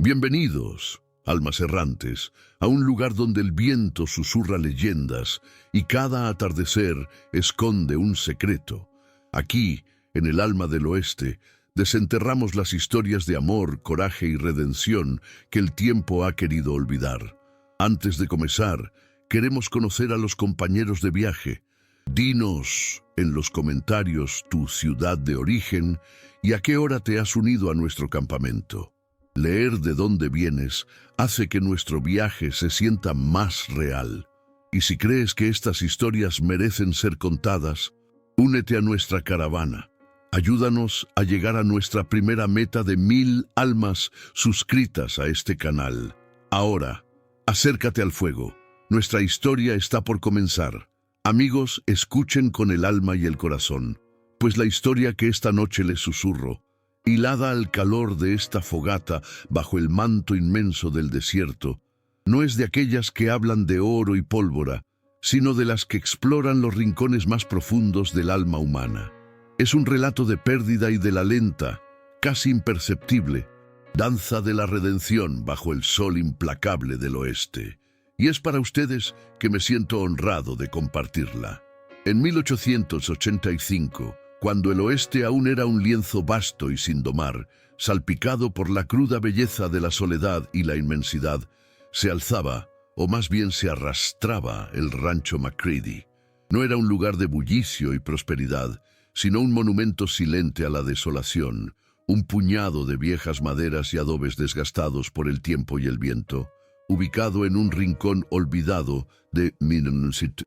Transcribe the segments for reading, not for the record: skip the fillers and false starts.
Bienvenidos, almas errantes, a un lugar donde el viento susurra leyendas y cada atardecer esconde un secreto. Aquí, en el alma del oeste, desenterramos las historias de amor, coraje y redención que el tiempo ha querido olvidar. Antes de comenzar, queremos conocer a los compañeros de viaje. Dinos en los comentarios tu ciudad de origen y a qué hora te has unido a nuestro campamento. Leer de dónde vienes hace que nuestro viaje se sienta más real. Y si crees que estas historias merecen ser contadas, únete a nuestra caravana. Ayúdanos a llegar a nuestra primera meta de 1000 almas suscritas a este canal. Ahora, acércate al fuego. Nuestra historia está por comenzar. Amigos, escuchen con el alma y el corazón, pues la historia que esta noche les susurro, hilada al calor de esta fogata bajo el manto inmenso del desierto, no es de aquellas que hablan de oro y pólvora, sino de las que exploran los rincones más profundos del alma humana. Es un relato de pérdida y de la lenta, casi imperceptible, danza de la redención bajo el sol implacable del oeste. Y es para ustedes que me siento honrado de compartirla. En 1885, cuando el oeste aún era un lienzo vasto y sin domar, salpicado por la cruda belleza de la soledad y la inmensidad, se alzaba, o más bien se arrastraba, el rancho McCready. No era un lugar de bullicio y prosperidad, sino un monumento silente a la desolación, un puñado de viejas maderas y adobes desgastados por el tiempo y el viento, ubicado en un rincón olvidado de Minnesota,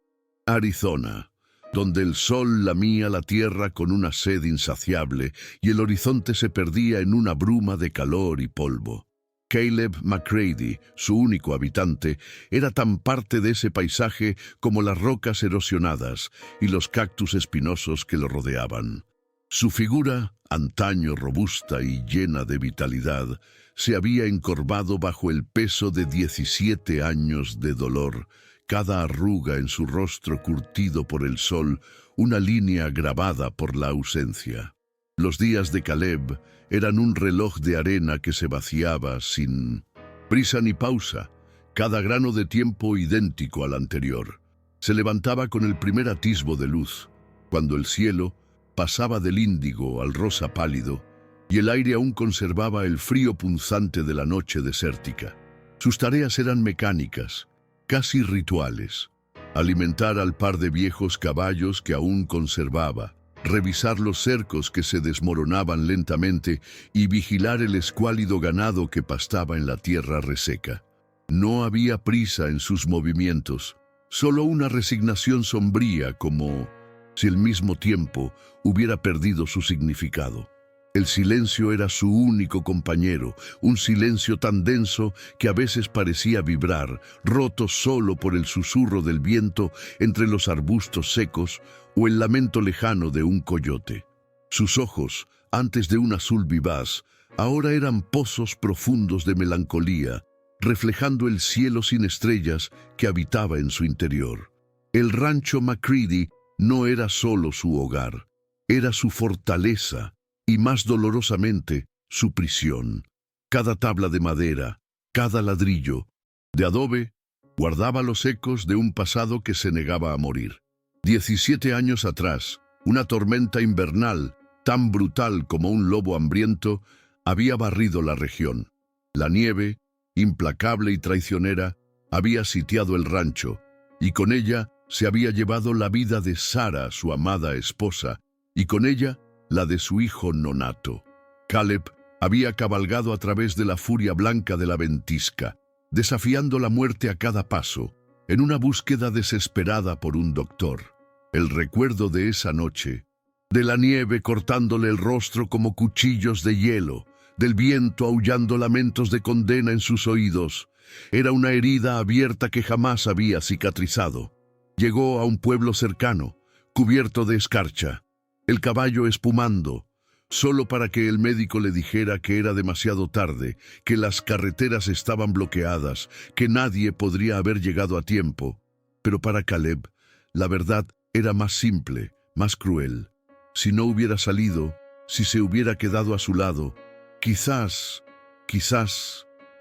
Arizona, donde el sol lamía la tierra con una sed insaciable y el horizonte se perdía en una bruma de calor y polvo. Caleb McCready, su único habitante, era tan parte de ese paisaje como las rocas erosionadas y los cactus espinosos que lo rodeaban. Su figura, antaño robusta y llena de vitalidad, se había encorvado bajo el peso de 17 años de dolor, cada arruga en su rostro curtido por el sol, una línea grabada por la ausencia. Los días de Caleb eran un reloj de arena que se vaciaba sin prisa ni pausa, cada grano de tiempo idéntico al anterior. Se levantaba con el primer atisbo de luz, cuando el cielo pasaba del índigo al rosa pálido y el aire aún conservaba el frío punzante de la noche desértica. Sus tareas eran mecánicas, casi rituales: alimentar al par de viejos caballos que aún conservaba, revisar los cercos que se desmoronaban lentamente y vigilar el escuálido ganado que pastaba en la tierra reseca. No había prisa en sus movimientos, solo una resignación sombría, como si el mismo tiempo hubiera perdido su significado. El silencio era su único compañero, un silencio tan denso que a veces parecía vibrar, roto solo por el susurro del viento entre los arbustos secos o el lamento lejano de un coyote. Sus ojos, antes de un azul vivaz, ahora eran pozos profundos de melancolía, reflejando el cielo sin estrellas que habitaba en su interior. El rancho McCready no era solo su hogar, era su fortaleza, y más dolorosamente, su prisión. Cada tabla de madera, cada ladrillo de adobe, guardaba los ecos de un pasado que se negaba a morir. 17 años atrás, una tormenta invernal, tan brutal como un lobo hambriento, había barrido la región. La nieve, implacable y traicionera, había sitiado el rancho, y con ella se había llevado la vida de Sara, su amada esposa, y con ella la de su hijo nonato. Caleb había cabalgado a través de la furia blanca de la ventisca, desafiando la muerte a cada paso, en una búsqueda desesperada por un doctor. El recuerdo de esa noche, de la nieve cortándole el rostro como cuchillos de hielo, del viento aullando lamentos de condena en sus oídos, era una herida abierta que jamás había cicatrizado. Llegó a un pueblo cercano, cubierto de escarcha, el caballo espumando, solo para que el médico le dijera que era demasiado tarde, que las carreteras estaban bloqueadas, que nadie podría haber llegado a tiempo. Pero para Caleb, la verdad era más simple, más cruel. Si no hubiera salido, si se hubiera quedado a su lado, quizás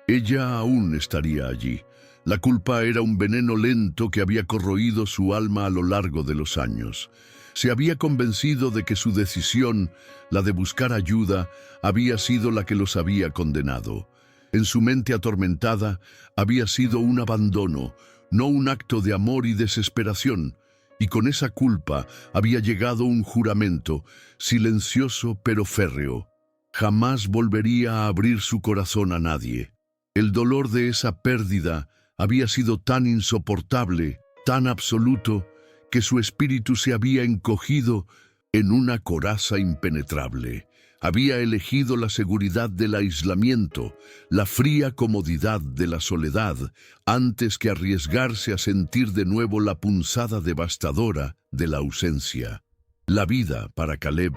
Ella aún estaría allí. La culpa era un veneno lento que había corroído su alma a lo largo de los años. Se había convencido de que su decisión, la de buscar ayuda, había sido la que los había condenado. En su mente atormentada había sido un abandono, no un acto de amor y desesperación, y con esa culpa había llegado un juramento, silencioso pero férreo. Jamás volvería a abrir su corazón a nadie. El dolor de esa pérdida había sido tan insoportable, tan absoluto, que su espíritu se había encogido en una coraza impenetrable. Había elegido la seguridad del aislamiento, la fría comodidad de la soledad, antes que arriesgarse a sentir de nuevo la punzada devastadora de la ausencia. La vida, para Caleb,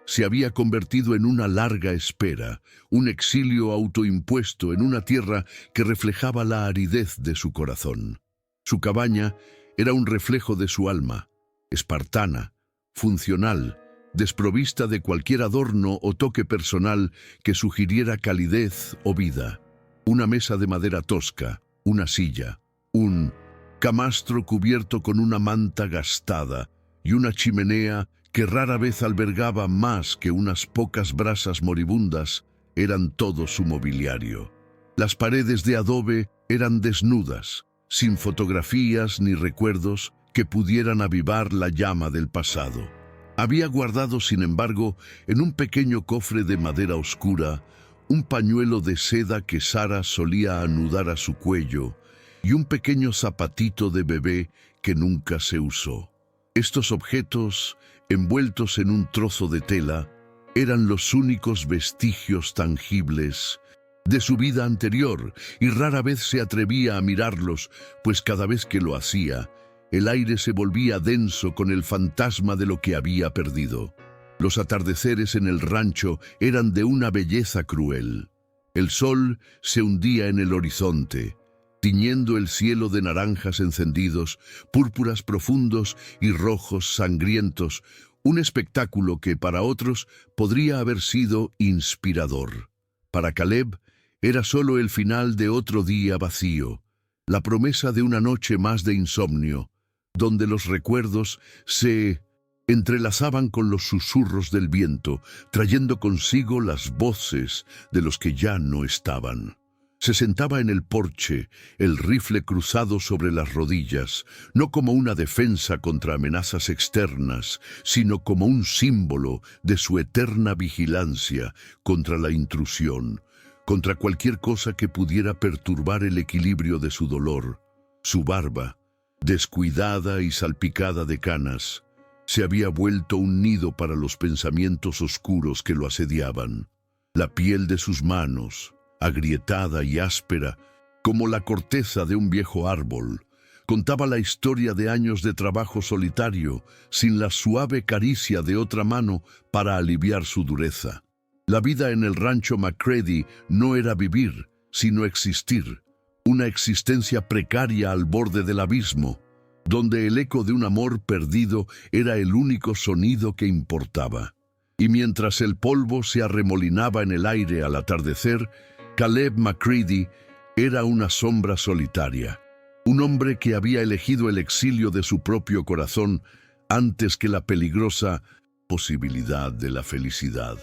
se había convertido en una larga espera, un exilio autoimpuesto en una tierra que reflejaba la aridez de su corazón. Su cabaña era un reflejo de su alma, espartana, funcional, desprovista de cualquier adorno o toque personal que sugiriera calidez o vida. Una mesa de madera tosca, una silla, un camastro cubierto con una manta gastada y una chimenea que rara vez albergaba más que unas pocas brasas moribundas, eran todo su mobiliario. Las paredes de adobe eran desnudas, sin fotografías ni recuerdos que pudieran avivar la llama del pasado. Había guardado, sin embargo, en un pequeño cofre de madera oscura, un pañuelo de seda que Sara solía anudar a su cuello y un pequeño zapatito de bebé que nunca se usó. Estos objetos, envueltos en un trozo de tela, eran los únicos vestigios tangibles de su vida anterior, y rara vez se atrevía a mirarlos, pues cada vez que lo hacía, el aire se volvía denso con el fantasma de lo que había perdido. Los atardeceres en el rancho eran de una belleza cruel. El sol se hundía en el horizonte, tiñendo el cielo de naranjas encendidos, púrpuras profundos y rojos sangrientos, un espectáculo que para otros podría haber sido inspirador. Para Caleb era solo el final de otro día vacío, la promesa de una noche más de insomnio, donde los recuerdos se entrelazaban con los susurros del viento, trayendo consigo las voces de los que ya no estaban. Se sentaba en el porche, el rifle cruzado sobre las rodillas, no como una defensa contra amenazas externas, sino como un símbolo de su eterna vigilancia contra la intrusión, contra cualquier cosa que pudiera perturbar el equilibrio de su dolor. Su barba, descuidada y salpicada de canas, se había vuelto un nido para los pensamientos oscuros que lo asediaban. La piel de sus manos, agrietada y áspera, como la corteza de un viejo árbol, contaba la historia de años de trabajo solitario, sin la suave caricia de otra mano para aliviar su dureza. La vida en el rancho McCready no era vivir, sino existir, una existencia precaria al borde del abismo, donde el eco de un amor perdido era el único sonido que importaba. Y mientras el polvo se arremolinaba en el aire al atardecer, Caleb McCready era una sombra solitaria, un hombre que había elegido el exilio de su propio corazón antes que la peligrosa posibilidad de la felicidad.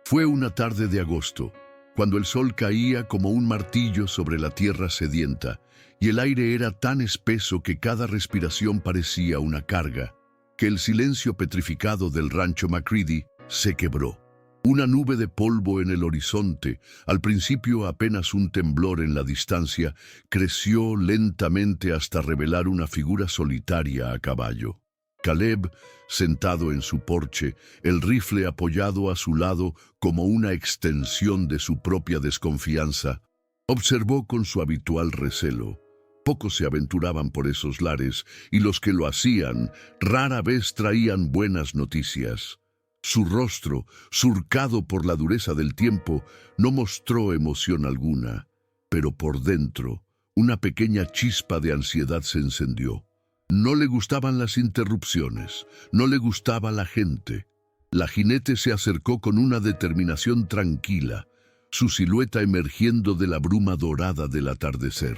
Fue una tarde de agosto, cuando el sol caía como un martillo sobre la tierra sedienta, y el aire era tan espeso que cada respiración parecía una carga, que el silencio petrificado del rancho McCready se quebró. Una nube de polvo en el horizonte, al principio apenas un temblor en la distancia, creció lentamente hasta revelar una figura solitaria a caballo. Caleb, sentado en su porche, el rifle apoyado a su lado como una extensión de su propia desconfianza, observó con su habitual recelo. Pocos se aventuraban por esos lares, y los que lo hacían rara vez traían buenas noticias. Su rostro, surcado por la dureza del tiempo, no mostró emoción alguna, pero por dentro, una pequeña chispa de ansiedad se encendió. No le gustaban las interrupciones, no le gustaba la gente. La jinete se acercó con una determinación tranquila, su silueta emergiendo de la bruma dorada del atardecer.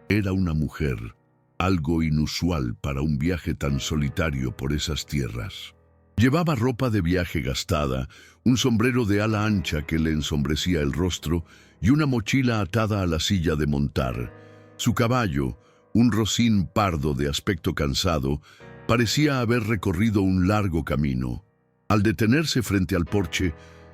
Era una mujer, algo inusual para un viaje tan solitario por esas tierras. Llevaba ropa de viaje gastada, un sombrero de ala ancha que le ensombrecía el rostro y una mochila atada a la silla de montar. Su caballo, un rocín pardo de aspecto cansado, parecía haber recorrido un largo camino. Al detenerse frente al porche,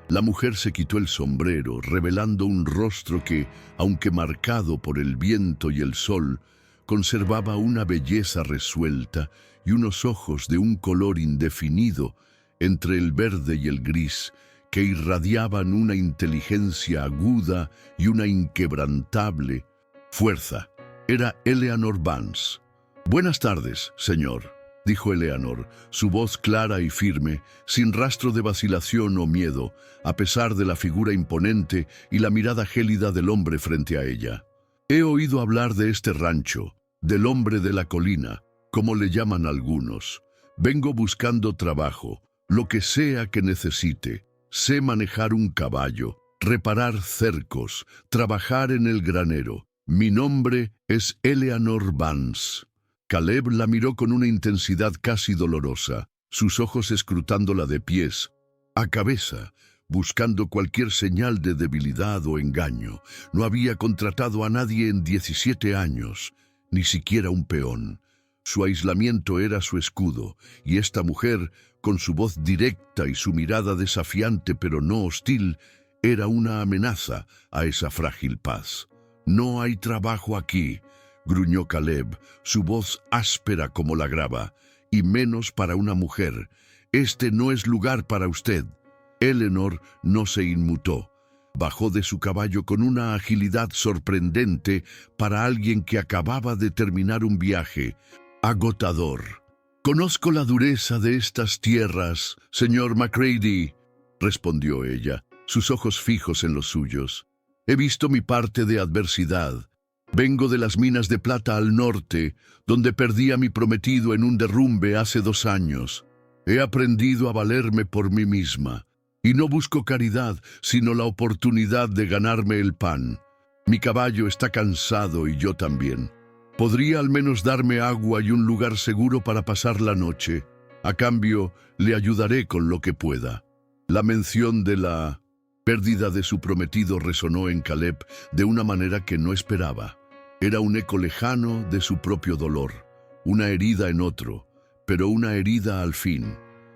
la mujer se quitó el sombrero, revelando un rostro que, aunque marcado por el viento y el sol, conservaba una belleza resuelta y unos ojos de un color indefinido entre el verde y el gris, que irradiaban una inteligencia aguda y una inquebrantable fuerza. Era Eleanor Vance. «Buenas tardes, señor», dijo Eleanor, su voz clara y firme, sin rastro de vacilación o miedo, a pesar de la figura imponente y la mirada gélida del hombre frente a ella. «He oído hablar de este rancho, del hombre de la colina, como le llaman algunos. Vengo buscando trabajo, lo que sea que necesite. Sé manejar un caballo, reparar cercos, trabajar en el granero. Mi nombre es Eleanor Vance». Caleb la miró con una intensidad casi dolorosa, sus ojos escrutándola de pies a cabeza, buscando cualquier señal de debilidad o engaño. No había contratado a nadie en 17 años, ni siquiera un peón. Su aislamiento era su escudo, y esta mujer, con su voz directa y su mirada desafiante pero no hostil, era una amenaza a esa frágil paz. «No hay trabajo aquí», gruñó Caleb, su voz áspera como la grava, «y menos para una mujer. Este no es lugar para usted». Eleanor no se inmutó. Bajó de su caballo con una agilidad sorprendente para alguien que acababa de terminar un viaje agotador. «Conozco la dureza de estas tierras, señor McCready», respondió ella, sus ojos fijos en los suyos. «He visto mi parte de adversidad. Vengo de las minas de plata al norte, donde perdí a mi prometido en un derrumbe hace 2 años. He aprendido a valerme por mí misma, y no busco caridad, sino la oportunidad de ganarme el pan. Mi caballo está cansado y yo también. ¿Podría al menos darme agua y un lugar seguro para pasar la noche? A cambio, le ayudaré con lo que pueda». La mención de la pérdida de su prometido resonó en Caleb de una manera que no esperaba. Era un eco lejano de su propio dolor, una herida en otro, pero una herida al fin.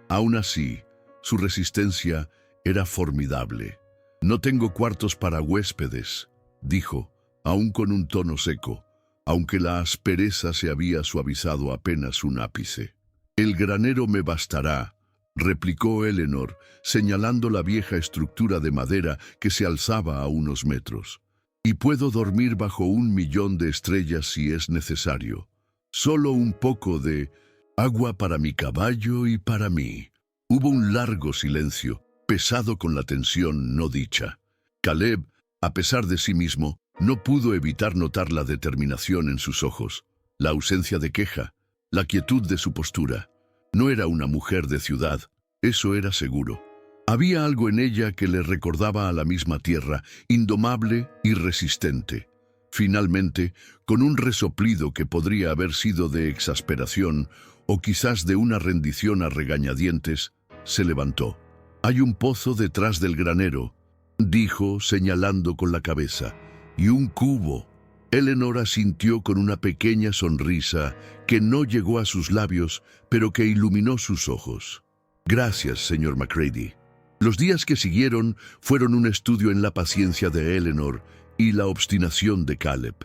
Aún así, su resistencia era formidable. «No tengo cuartos para huéspedes», dijo, aún con un tono seco, aunque la aspereza se había suavizado apenas un ápice. «El granero me bastará», replicó Eleanor, señalando la vieja estructura de madera que se alzaba a unos metros. «Y puedo dormir bajo 1.000.000 de estrellas si es necesario. Solo un poco de agua para mi caballo y para mí». Hubo un largo silencio, pesado con la tensión no dicha. Caleb, a pesar de sí mismo, no pudo evitar notar la determinación en sus ojos, la ausencia de queja, la quietud de su postura. No era una mujer de ciudad, eso era seguro. Había algo en ella que le recordaba a la misma tierra, indomable y resistente. Finalmente, con un resoplido que podría haber sido de exasperación o quizás de una rendición a regañadientes, se levantó. «Hay un pozo detrás del granero», dijo señalando con la cabeza, «y un cubo». Eleanor asintió con una pequeña sonrisa que no llegó a sus labios, pero que iluminó sus ojos. «Gracias, señor McCready». Los días que siguieron fueron un estudio en la paciencia de Eleanor y la obstinación de Caleb.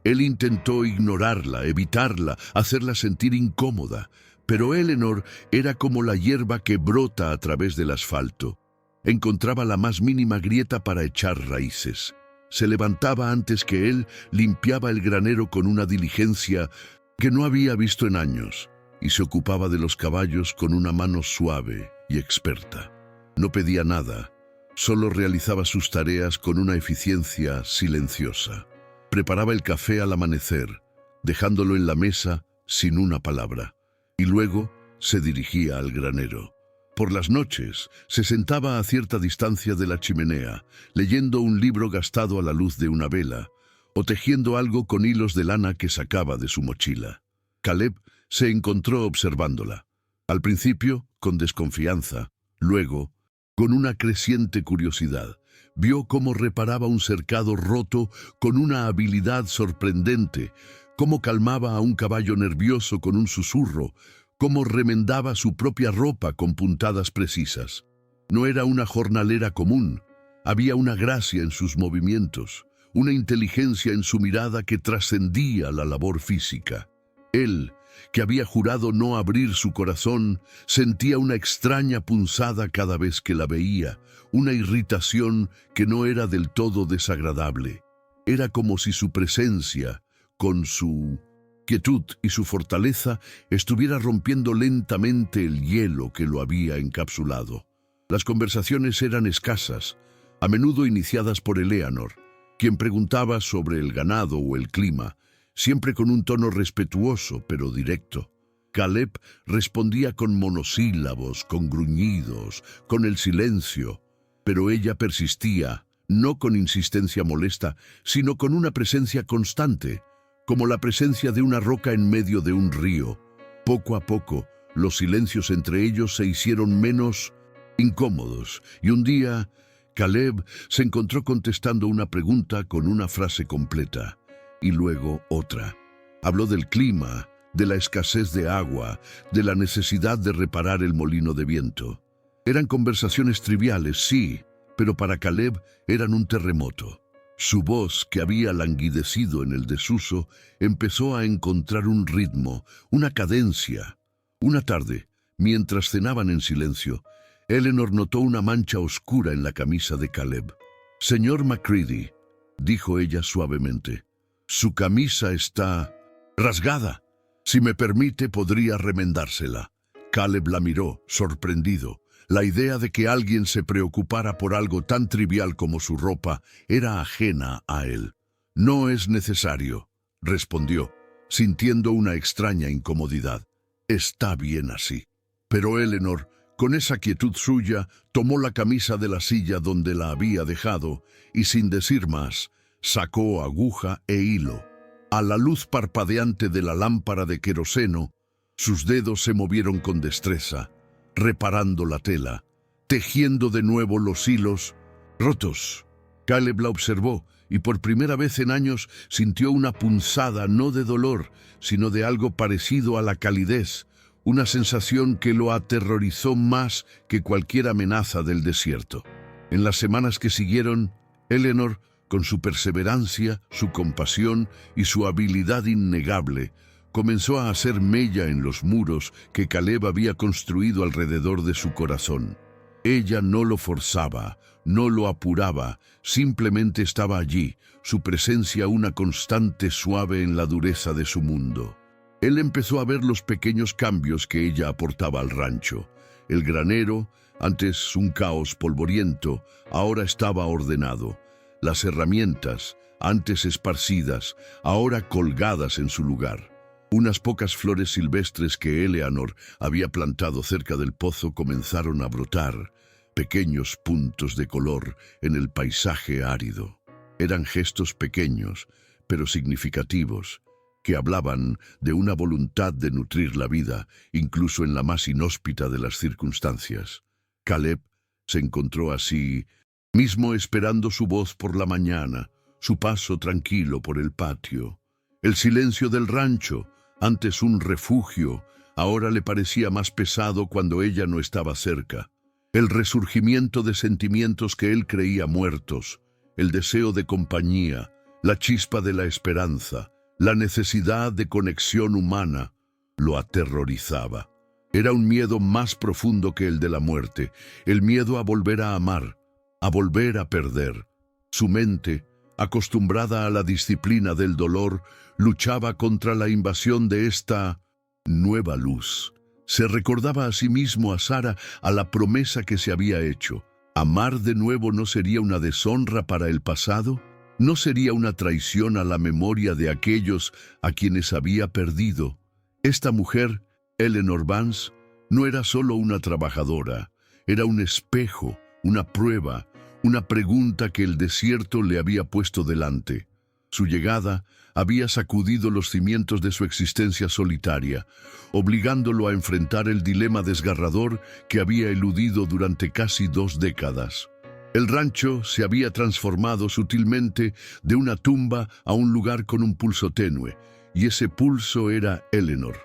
Él intentó ignorarla, evitarla, hacerla sentir incómoda, pero Eleanor era como la hierba que brota a través del asfalto. Encontraba la más mínima grieta para echar raíces. Se levantaba antes que él, limpiaba el granero con una diligencia que no había visto en años, y se ocupaba de los caballos con una mano suave y experta. No pedía nada, solo realizaba sus tareas con una eficiencia silenciosa. Preparaba el café al amanecer, dejándolo en la mesa sin una palabra, y luego se dirigía al granero. Por las noches se sentaba a cierta distancia de la chimenea, leyendo un libro gastado a la luz de una vela, o tejiendo algo con hilos de lana que sacaba de su mochila. Caleb se encontró observándola. Al principio, con desconfianza, luego, con una creciente curiosidad. Vio cómo reparaba un cercado roto con una habilidad sorprendente, cómo calmaba a un caballo nervioso con un susurro, cómo remendaba su propia ropa con puntadas precisas. No era una jornalera común. Había una gracia en sus movimientos, una inteligencia en su mirada que trascendía la labor física. Él, que había jurado no abrir su corazón, sentía una extraña punzada cada vez que la veía, una irritación que no era del todo desagradable. Era como si su presencia, con su quietud y su fortaleza, estuviera rompiendo lentamente el hielo que lo había encapsulado. Las conversaciones eran escasas, a menudo iniciadas por Eleanor, quien preguntaba sobre el ganado o el clima, siempre con un tono respetuoso pero directo. Caleb respondía con monosílabos, con gruñidos, con el silencio, pero ella persistía, no con insistencia molesta, sino con una presencia constante, como la presencia de una roca en medio de un río. Poco a poco, los silencios entre ellos se hicieron menos incómodos, y un día, Caleb se encontró contestando una pregunta con una frase completa, y luego otra. Habló del clima, de la escasez de agua, de la necesidad de reparar el molino de viento. Eran conversaciones triviales, sí, pero para Caleb eran un terremoto. Su voz, que había languidecido en el desuso, empezó a encontrar un ritmo, una cadencia. Una tarde, mientras cenaban en silencio, Eleanor notó una mancha oscura en la camisa de Caleb. «Señor Macready», dijo ella suavemente, «su camisa está rasgada. Si me permite, podría remendársela». Caleb la miró, sorprendido. La idea de que alguien se preocupara por algo tan trivial como su ropa era ajena a él. «No es necesario», respondió, sintiendo una extraña incomodidad. «Está bien así». Pero Eleanor, con esa quietud suya, tomó la camisa de la silla donde la había dejado y, sin decir más, sacó aguja e hilo. A la luz parpadeante de la lámpara de queroseno, sus dedos se movieron con destreza, reparando la tela, tejiendo de nuevo los hilos rotos. Caleb la observó y por primera vez en años sintió una punzada no de dolor, sino de algo parecido a la calidez, una sensación que lo aterrorizó más que cualquier amenaza del desierto. En las semanas que siguieron, Eleanor, con su perseverancia, su compasión y su habilidad innegable, comenzó a hacer mella en los muros que Caleb había construido alrededor de su corazón. Ella no lo forzaba, no lo apuraba, simplemente estaba allí, su presencia una constante suave en la dureza de su mundo. Él empezó a ver los pequeños cambios que ella aportaba al rancho. El granero, antes un caos polvoriento, ahora estaba ordenado. Las herramientas, antes esparcidas, ahora colgadas en su lugar. Unas pocas flores silvestres que Eleanor había plantado cerca del pozo comenzaron a brotar, pequeños puntos de color en el paisaje árido. Eran gestos pequeños, pero significativos, que hablaban de una voluntad de nutrir la vida, incluso en la más inhóspita de las circunstancias. Caleb se encontró así mismo esperando su voz por la mañana, su paso tranquilo por el patio. El silencio del rancho, antes un refugio, ahora le parecía más pesado cuando ella no estaba cerca. El resurgimiento de sentimientos que él creía muertos, el deseo de compañía, la chispa de la esperanza, la necesidad de conexión humana, lo aterrorizaba. Era un miedo más profundo que el de la muerte, el miedo a volver a amar, a volver a perder. Su mente, acostumbrada a la disciplina del dolor, luchaba contra la invasión de esta nueva luz. Se recordaba a sí mismo, a Sara, a la promesa que se había hecho. ¿Amar de nuevo no sería una deshonra para el pasado? ¿No sería una traición a la memoria de aquellos a quienes había perdido? Esta mujer, Eleanor Vance, No era solo una trabajadora, era un espejo, una prueba, una pregunta que el desierto le había puesto delante. Su llegada había sacudido los cimientos de su existencia solitaria, obligándolo a enfrentar el dilema desgarrador que había eludido durante casi 2 décadas. El rancho se había transformado sutilmente de una tumba a un lugar con un pulso tenue, y ese pulso era Eleanor.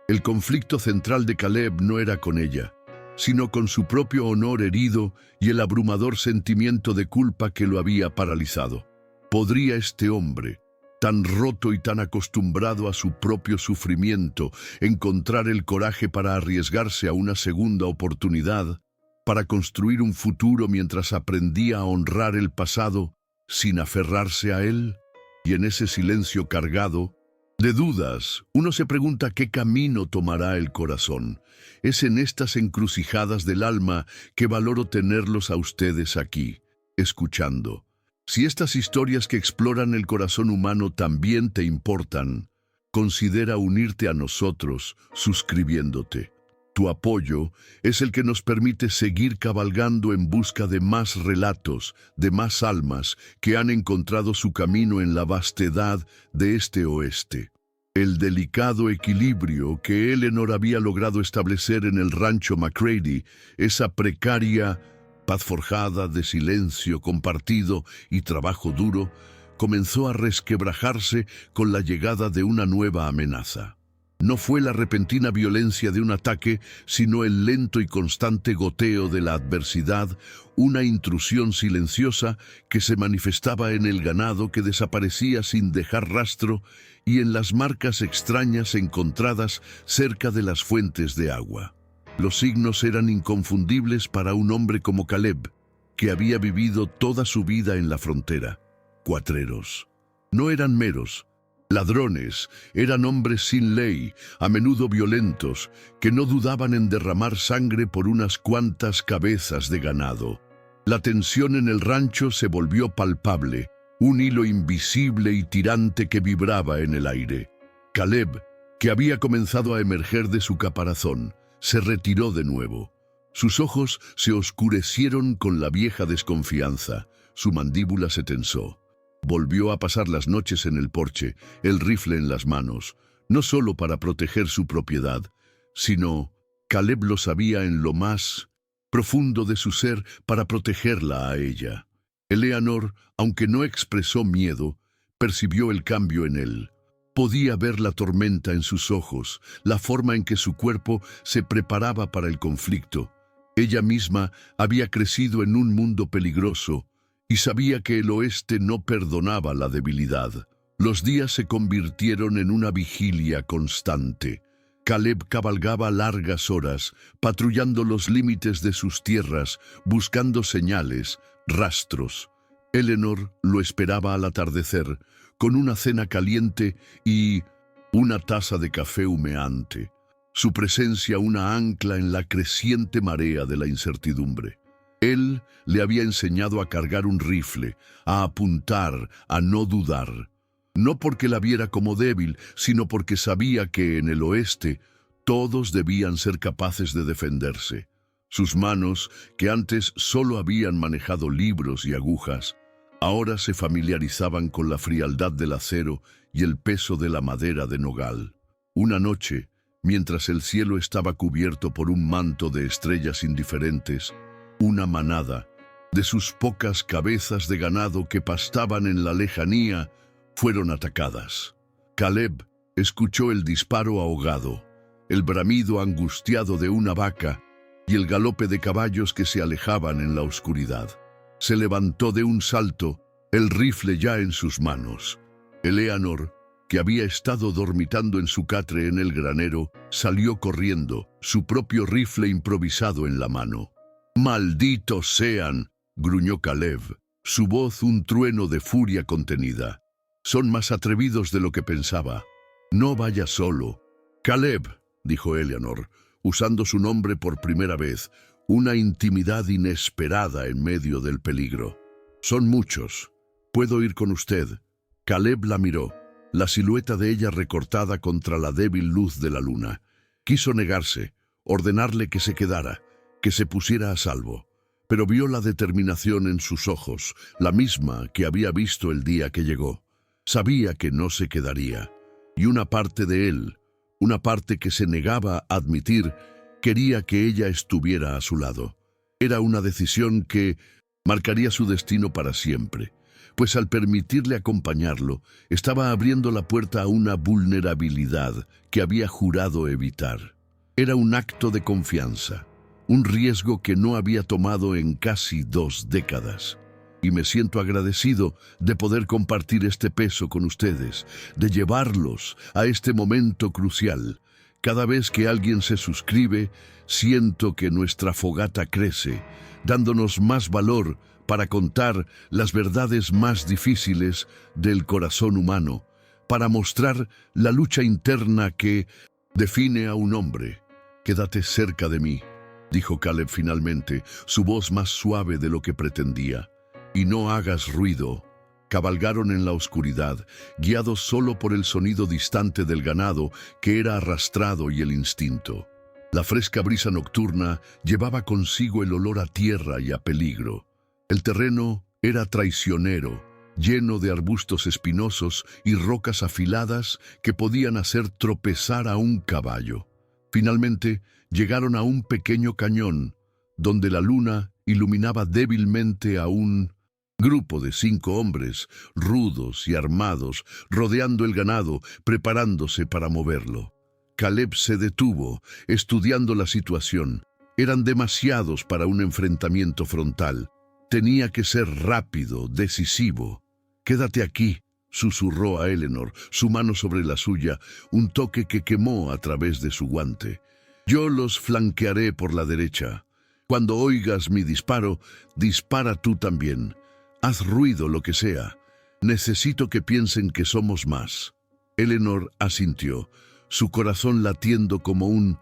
El conflicto central de Caleb no era con ella, sino con su propio honor herido y el abrumador sentimiento de culpa que lo había paralizado. ¿Podría este hombre, tan roto y tan acostumbrado a su propio sufrimiento, encontrar el coraje para arriesgarse a una segunda oportunidad, para construir un futuro mientras aprendía a honrar el pasado sin aferrarse a él? Y en ese silencio cargado de dudas, uno se pregunta qué camino tomará el corazón. Es en estas encrucijadas del alma que valoro tenerlos a ustedes aquí, escuchando. Si estas historias que exploran el corazón humano también te importan, considera unirte a nosotros suscribiéndote. Tu apoyo es el que nos permite seguir cabalgando en busca de más relatos, de más almas que han encontrado su camino en la vastedad de este oeste. El delicado equilibrio que Eleanor había logrado establecer en el rancho McCready, esa precaria paz forjada de silencio compartido y trabajo duro, comenzó a resquebrajarse con la llegada de una nueva amenaza. No fue la repentina violencia de un ataque, sino el lento y constante goteo de la adversidad, una intrusión silenciosa que se manifestaba en el ganado que desaparecía sin dejar rastro y en las marcas extrañas encontradas cerca de las fuentes de agua. Los signos eran inconfundibles para un hombre como Caleb, que había vivido toda su vida en la frontera. Cuatreros. No eran meros ladrones, eran hombres sin ley, a menudo violentos, que no dudaban en derramar sangre por unas cuantas cabezas de ganado. La tensión en el rancho se volvió palpable, un hilo invisible y tirante que vibraba en el aire. Caleb, que había comenzado a emerger de su caparazón, se retiró de nuevo. Sus ojos se oscurecieron con la vieja desconfianza, su mandíbula se tensó. Volvió a pasar las noches en el porche, el rifle en las manos, no solo para proteger su propiedad, sino, Caleb lo sabía en lo más profundo de su ser, para protegerla a ella. Eleanor, aunque no expresó miedo, percibió el cambio en él. Podía ver la tormenta en sus ojos, la forma en que su cuerpo se preparaba para el conflicto. Ella misma había crecido en un mundo peligroso, y sabía que el oeste no perdonaba la debilidad. Los días se convirtieron en una vigilia constante. Caleb cabalgaba largas horas, patrullando los límites de sus tierras, buscando señales, rastros. Eleanor lo esperaba al atardecer, con una cena caliente y una taza de café humeante. Su presencia una ancla en la creciente marea de la incertidumbre. Él le había enseñado a cargar un rifle, a apuntar, a no dudar. No porque la viera como débil, sino porque sabía que en el oeste todos debían ser capaces de defenderse. Sus manos, que antes solo habían manejado libros y agujas, ahora se familiarizaban con la frialdad del acero y el peso de la madera de nogal. Una noche, mientras el cielo estaba cubierto por un manto de estrellas indiferentes, una manada de sus pocas cabezas de ganado que pastaban en la lejanía fueron atacadas. Caleb escuchó el disparo ahogado, el bramido angustiado de una vaca y el galope de caballos que se alejaban en la oscuridad. Se levantó de un salto, el rifle ya en sus manos. Eleanor, que había estado dormitando en su catre en el granero, salió corriendo, su propio rifle improvisado en la mano. «¡Malditos sean!», gruñó Caleb, su voz un trueno de furia contenida. «Son más atrevidos de lo que pensaba. No vaya solo». «Caleb», dijo Eleanor, usando su nombre por primera vez, una intimidad inesperada en medio del peligro. «Son muchos. ¿Puedo ir con usted?». Caleb la miró, la silueta de ella recortada contra la débil luz de la luna. Quiso negarse, ordenarle que se quedara, que se pusiera a salvo. Pero vio la determinación en sus ojos, la misma que había visto el día que llegó. Sabía que no se quedaría, y una parte de él, una parte que se negaba a admitir, quería que ella estuviera a su lado. Era una decisión que marcaría su destino para siempre, pues al permitirle acompañarlo, estaba abriendo la puerta a una vulnerabilidad que había jurado evitar. Era un acto de confianza, un riesgo que no había tomado en casi 2 décadas. Y me siento agradecido de poder compartir este peso con ustedes, de llevarlos a este momento crucial. Cada vez que alguien se suscribe, siento que nuestra fogata crece, dándonos más valor para contar las verdades más difíciles del corazón humano, para mostrar la lucha interna que define a un hombre. «Quédate cerca de mí», dijo Caleb finalmente, su voz más suave de lo que pretendía. «Y no hagas ruido». Cabalgaron en la oscuridad, guiados solo por el sonido distante del ganado que era arrastrado y el instinto. La fresca brisa nocturna llevaba consigo el olor a tierra y a peligro. El terreno era traicionero, lleno de arbustos espinosos y rocas afiladas que podían hacer tropezar a un caballo. Finalmente, llegaron a un pequeño cañón, donde la luna iluminaba débilmente a un grupo de 5 hombres, rudos y armados, rodeando el ganado, preparándose para moverlo. Caleb se detuvo, estudiando la situación. Eran demasiados para un enfrentamiento frontal. Tenía que ser rápido, decisivo. «Quédate aquí», susurró a Eleanor, su mano sobre la suya, un toque que quemó a través de su guante. «Yo los flanquearé por la derecha. Cuando oigas mi disparo, dispara tú también. Haz ruido, lo que sea. Necesito que piensen que somos más». Eleanor asintió, su corazón latiendo como un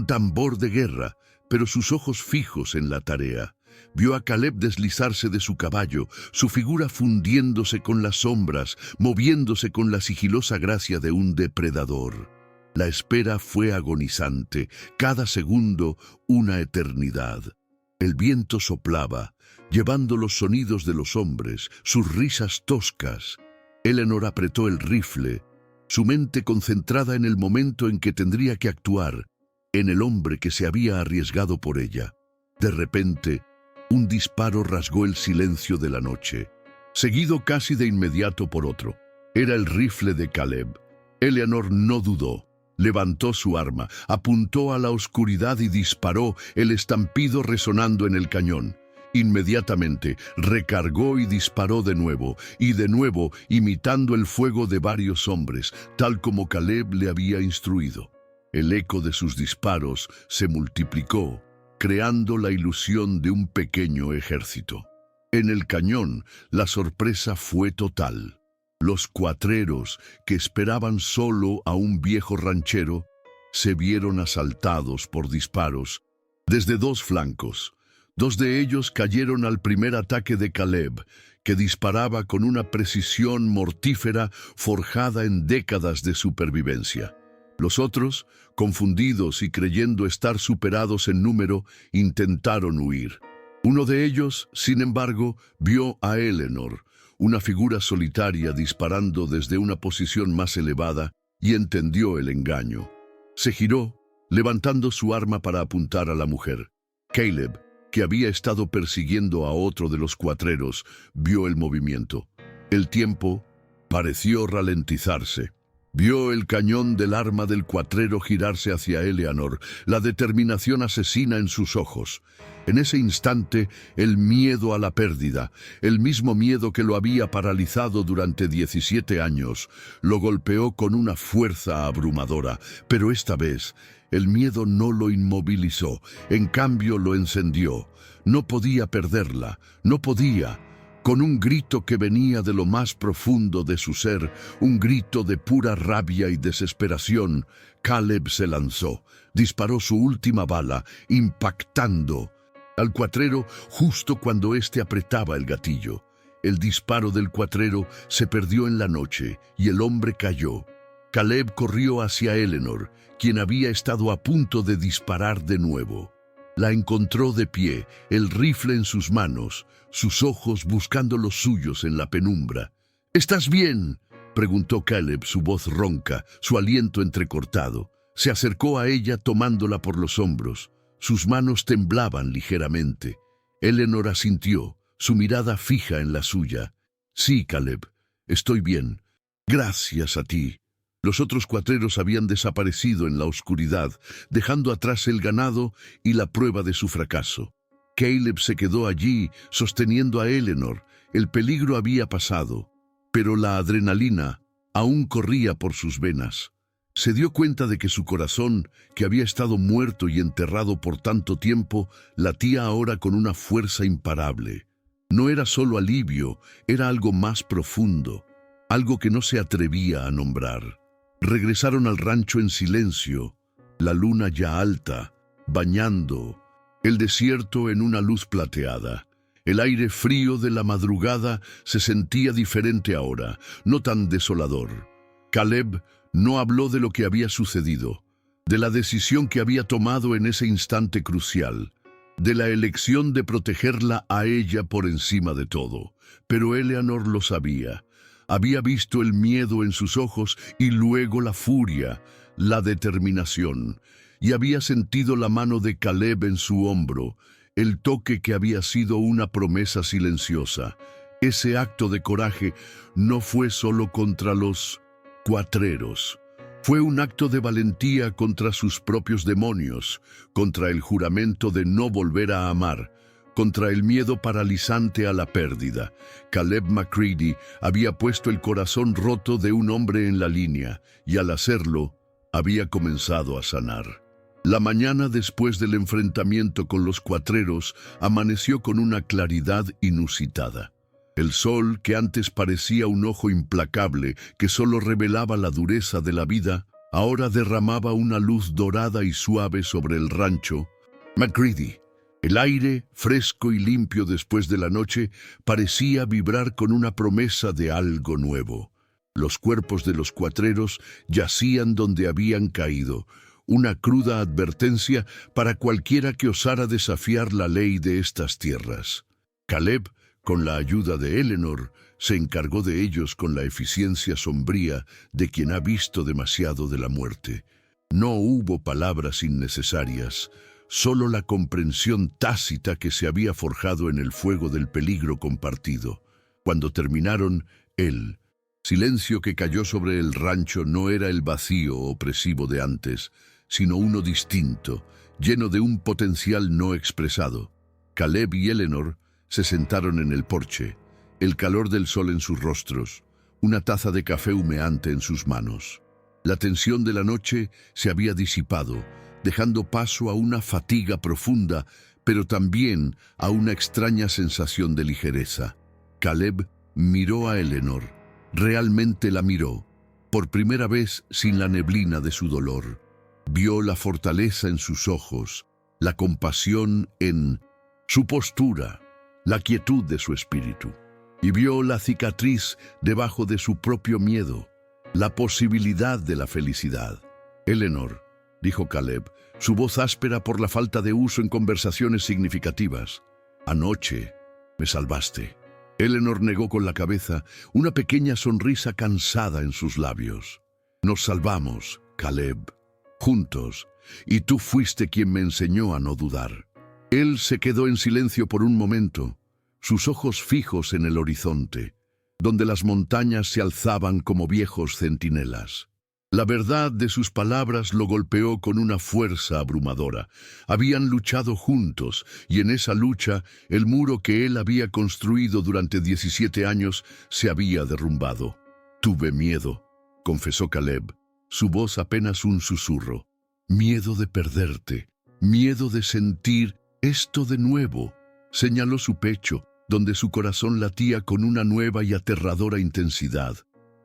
tambor de guerra, pero sus ojos fijos en la tarea. Vio a Caleb deslizarse de su caballo, su figura fundiéndose con las sombras, moviéndose con la sigilosa gracia de un depredador. La espera fue agonizante, cada segundo una eternidad. El viento soplaba, llevando los sonidos de los hombres, sus risas toscas. Eleanor apretó el rifle, su mente concentrada en el momento en que tendría que actuar, en el hombre que se había arriesgado por ella. De repente, un disparo rasgó el silencio de la noche, seguido casi de inmediato por otro. Era el rifle de Caleb. Eleanor no dudó. Levantó su arma, apuntó a la oscuridad y disparó, el estampido resonando en el cañón. Inmediatamente recargó y disparó de nuevo, imitando el fuego de varios hombres, tal como Caleb le había instruido. El eco de sus disparos se multiplicó, creando la ilusión de un pequeño ejército. En el cañón, la sorpresa fue total. Los cuatreros, que esperaban solo a un viejo ranchero, se vieron asaltados por disparos desde 2 flancos. 2 de ellos cayeron al primer ataque de Caleb, que disparaba con una precisión mortífera forjada en décadas de supervivencia. Los otros, confundidos y creyendo estar superados en número, intentaron huir. Uno de ellos, sin embargo, vio a Eleanor, una figura solitaria disparando desde una posición más elevada, y entendió el engaño. Se giró, levantando su arma para apuntar a la mujer. Caleb, que había estado persiguiendo a otro de los cuatreros, vio el movimiento. El tiempo pareció ralentizarse. Vio el cañón del arma del cuatrero girarse hacia Eleanor, la determinación asesina en sus ojos. En ese instante, el miedo a la pérdida, el mismo miedo que lo había paralizado durante 17 años, lo golpeó con una fuerza abrumadora, pero esta vez, el miedo no lo inmovilizó, en cambio lo encendió. No podía perderla, no podía. Con un grito que venía de lo más profundo de su ser, un grito de pura rabia y desesperación, Caleb se lanzó, disparó su última bala, impactando al cuatrero justo cuando éste apretaba el gatillo. El disparo del cuatrero se perdió en la noche y el hombre cayó. Caleb corrió hacia Eleanor, quien había estado a punto de disparar de nuevo. La encontró de pie, el rifle en sus manos, sus ojos buscando los suyos en la penumbra. «¿Estás bien?», preguntó Caleb, su voz ronca, su aliento entrecortado. Se acercó a ella tomándola por los hombros. Sus manos temblaban ligeramente. Eleanor asintió, su mirada fija en la suya. «Sí, Caleb, estoy bien. Gracias a ti». Los otros cuatreros habían desaparecido en la oscuridad, dejando atrás el ganado y la prueba de su fracaso. Caleb se quedó allí, sosteniendo a Eleanor. El peligro había pasado, pero la adrenalina aún corría por sus venas. Se dio cuenta de que su corazón, que había estado muerto y enterrado por tanto tiempo, latía ahora con una fuerza imparable. No era solo alivio, era algo más profundo, algo que no se atrevía a nombrar. Regresaron al rancho en silencio, la luna ya alta, bañando el desierto en una luz plateada. El aire frío de la madrugada se sentía diferente ahora, no tan desolador. Caleb no habló de lo que había sucedido, de la decisión que había tomado en ese instante crucial, de la elección de protegerla a ella por encima de todo. Pero Eleanor lo sabía. Había visto el miedo en sus ojos y luego la furia, la determinación, y había sentido la mano de Caleb en su hombro, el toque que había sido una promesa silenciosa. Ese acto de coraje no fue solo contra los cuatreros. Fue un acto de valentía contra sus propios demonios, contra el juramento de no volver a amar, contra el miedo paralizante a la pérdida. Caleb McCready había puesto el corazón roto de un hombre en la línea, y al hacerlo, había comenzado a sanar. La mañana después del enfrentamiento con los cuatreros amaneció con una claridad inusitada. El sol, que antes parecía un ojo implacable que solo revelaba la dureza de la vida, ahora derramaba una luz dorada y suave sobre el rancho. McCready. El aire, fresco y limpio después de la noche, parecía vibrar con una promesa de algo nuevo. Los cuerpos de los cuatreros yacían donde habían caído, una cruda advertencia para cualquiera que osara desafiar la ley de estas tierras. Caleb, con la ayuda de Eleanor, se encargó de ellos con la eficiencia sombría de quien ha visto demasiado de la muerte. No hubo palabras innecesarias, solo la comprensión tácita que se había forjado en el fuego del peligro compartido. Cuando terminaron, el silencio que cayó sobre el rancho no era el vacío opresivo de antes, sino uno distinto, lleno de un potencial no expresado. Caleb y Eleanor se sentaron en el porche, el calor del sol en sus rostros, una taza de café humeante en sus manos. La tensión de la noche se había disipado, dejando paso a una fatiga profunda, pero también a una extraña sensación de ligereza. Caleb miró a Eleanor, realmente la miró, por primera vez sin la neblina de su dolor. Vio la fortaleza en sus ojos, la compasión en su postura, la quietud de su espíritu, y vio la cicatriz debajo de su propio miedo, la posibilidad de la felicidad. «Eleanor», dijo Caleb, su voz áspera por la falta de uso en conversaciones significativas, «anoche me salvaste». Eleanor negó con la cabeza, una pequeña sonrisa cansada en sus labios. «Nos salvamos, Caleb, juntos, y tú fuiste quien me enseñó a no dudar». Él se quedó en silencio por un momento, sus ojos fijos en el horizonte, donde las montañas se alzaban como viejos centinelas. La verdad de sus palabras lo golpeó con una fuerza abrumadora. Habían luchado juntos, y en esa lucha, el muro que él había construido durante 17 años se había derrumbado. «Tuve miedo», confesó Caleb, su voz apenas un susurro. «Miedo de perderte, miedo de sentir esto de nuevo». Señaló su pecho, donde su corazón latía con una nueva y aterradora intensidad.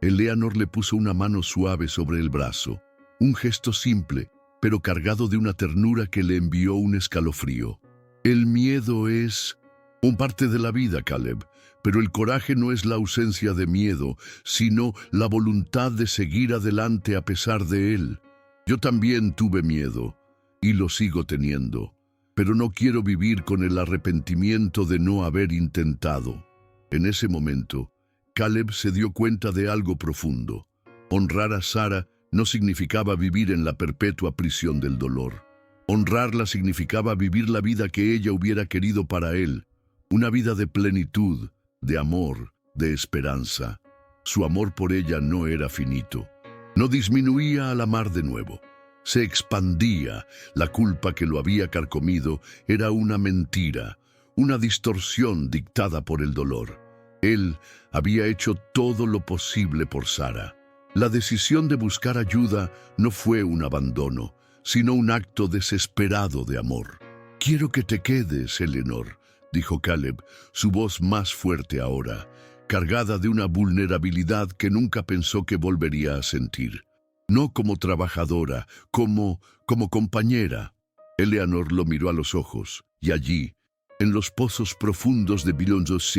Eleanor le puso una mano suave sobre el brazo, un gesto simple, pero cargado de una ternura que le envió un escalofrío. «El miedo es Un parte de la vida, Caleb, pero el coraje no es la ausencia de miedo, sino la voluntad de seguir adelante a pesar de él. Yo también tuve miedo, y lo sigo teniendo, pero no quiero vivir con el arrepentimiento de no haber intentado. En ese momento, Caleb se dio cuenta de algo profundo. Honrar a Sara no significaba vivir en la perpetua prisión del dolor. Honrarla significaba vivir la vida que ella hubiera querido para él, una vida de plenitud, de amor, de esperanza. Su amor por ella no era finito. No disminuía al amar de nuevo. Se expandía. La culpa que lo había carcomido era una mentira, una distorsión dictada por el dolor. Él había hecho todo lo posible por Sara. La decisión de buscar ayuda no fue un abandono, sino un acto desesperado de amor. «Quiero que te quedes, Eleanor», dijo Caleb, su voz más fuerte ahora, cargada de una vulnerabilidad que nunca pensó que volvería a sentir. No como trabajadora, como compañera. Eleanor lo miró a los ojos, y allí, en los pozos profundos de Billondos,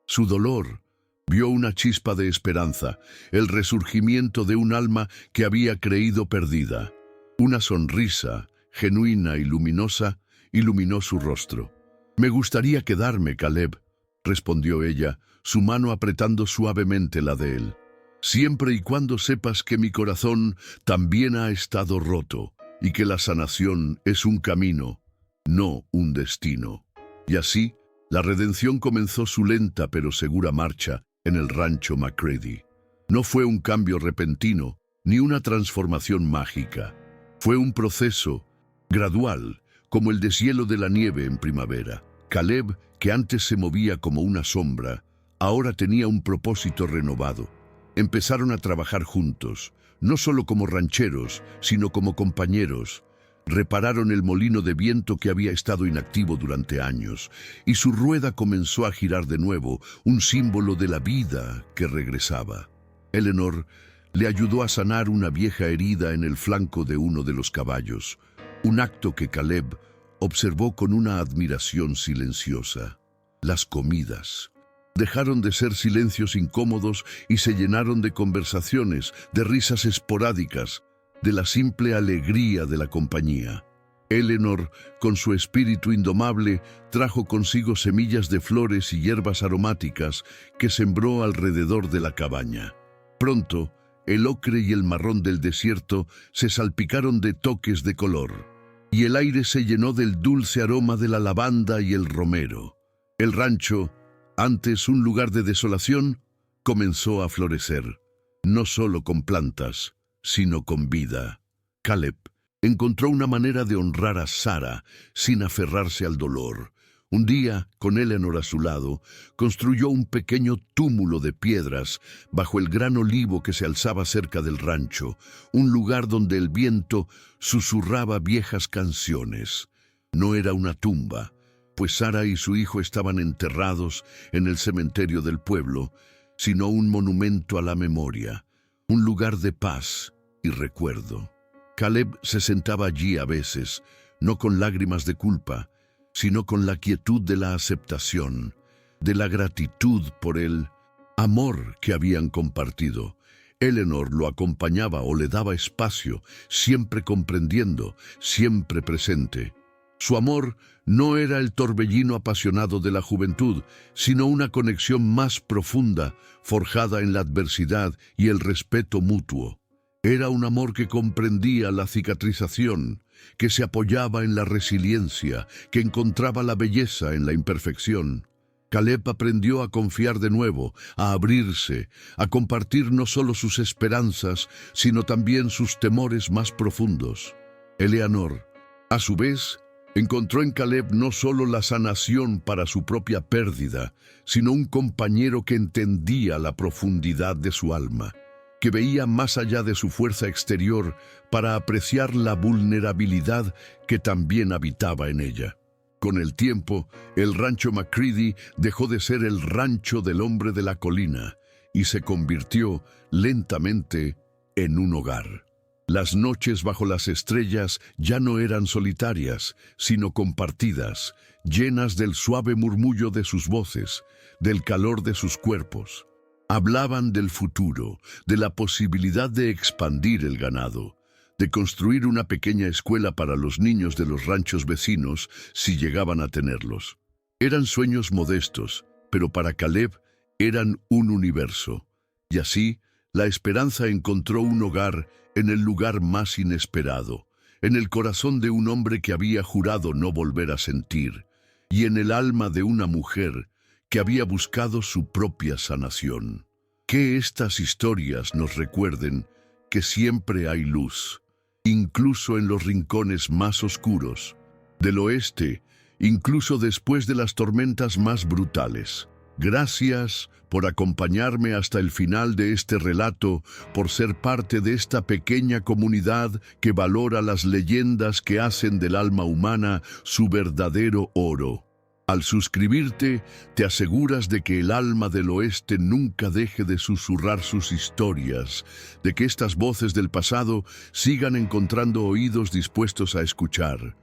su dolor, vio una chispa de esperanza, el resurgimiento de un alma que había creído perdida. Una sonrisa, genuina y luminosa, iluminó su rostro. «Me gustaría quedarme, Caleb», respondió ella, su mano apretando suavemente la de él. «Siempre y cuando sepas que mi corazón también ha estado roto y que la sanación es un camino, no un destino». Y así, la redención comenzó su lenta pero segura marcha en el rancho McCready. No fue un cambio repentino, ni una transformación mágica. Fue un proceso gradual, como el deshielo de la nieve en primavera. Caleb, que antes se movía como una sombra, ahora tenía un propósito renovado. Empezaron a trabajar juntos, no solo como rancheros, sino como compañeros. Repararon el molino de viento que había estado inactivo durante años, y su rueda comenzó a girar de nuevo, un símbolo de la vida que regresaba. Eleanor le ayudó a sanar una vieja herida en el flanco de uno de los caballos, un acto que Caleb observó con una admiración silenciosa. Las comidas dejaron de ser silencios incómodos y se llenaron de conversaciones, de risas esporádicas, de la simple alegría de la compañía. Eleanor, con su espíritu indomable, trajo consigo semillas de flores y hierbas aromáticas que sembró alrededor de la cabaña. Pronto, el ocre y el marrón del desierto se salpicaron de toques de color, y el aire se llenó del dulce aroma de la lavanda y el romero. El rancho, antes un lugar de desolación, comenzó a florecer, no solo con plantas, sino con vida. Caleb encontró una manera de honrar a Sara sin aferrarse al dolor. Un día, con Eleanor a su lado, construyó un pequeño túmulo de piedras bajo el gran olivo que se alzaba cerca del rancho, un lugar donde el viento susurraba viejas canciones. No era una tumba, pues Sara y su hijo estaban enterrados en el cementerio del pueblo, sino un monumento a la memoria, un lugar de paz y recuerdo. Caleb se sentaba allí a veces, no con lágrimas de culpa, sino con la quietud de la aceptación, de la gratitud por el amor que habían compartido. Eleanor lo acompañaba o le daba espacio, siempre comprendiendo, siempre presente. Su amor no era el torbellino apasionado de la juventud, sino una conexión más profunda, forjada en la adversidad y el respeto mutuo. Era un amor que comprendía la cicatrización, que se apoyaba en la resiliencia, que encontraba la belleza en la imperfección. Caleb aprendió a confiar de nuevo, a abrirse, a compartir no solo sus esperanzas, sino también sus temores más profundos. Eleanor, a su vez, encontró en Caleb no solo la sanación para su propia pérdida, sino un compañero que entendía la profundidad de su alma, que veía más allá de su fuerza exterior para apreciar la vulnerabilidad que también habitaba en ella. Con el tiempo, el rancho McCready dejó de ser el rancho del hombre de la colina y se convirtió lentamente en un hogar. Las noches bajo las estrellas ya no eran solitarias, sino compartidas, llenas del suave murmullo de sus voces, del calor de sus cuerpos. Hablaban del futuro, de la posibilidad de expandir el ganado, de construir una pequeña escuela para los niños de los ranchos vecinos si llegaban a tenerlos. Eran sueños modestos, pero para Caleb eran un universo. Y así, la esperanza encontró un hogar en el lugar más inesperado, en el corazón de un hombre que había jurado no volver a sentir, y en el alma de una mujer que había buscado su propia sanación. Que estas historias nos recuerden que siempre hay luz, incluso en los rincones más oscuros del oeste, incluso después de las tormentas más brutales. Gracias por acompañarme hasta el final de este relato, por ser parte de esta pequeña comunidad que valora las leyendas que hacen del alma humana su verdadero oro. Al suscribirte, te aseguras de que el alma del oeste nunca deje de susurrar sus historias, de que estas voces del pasado sigan encontrando oídos dispuestos a escuchar.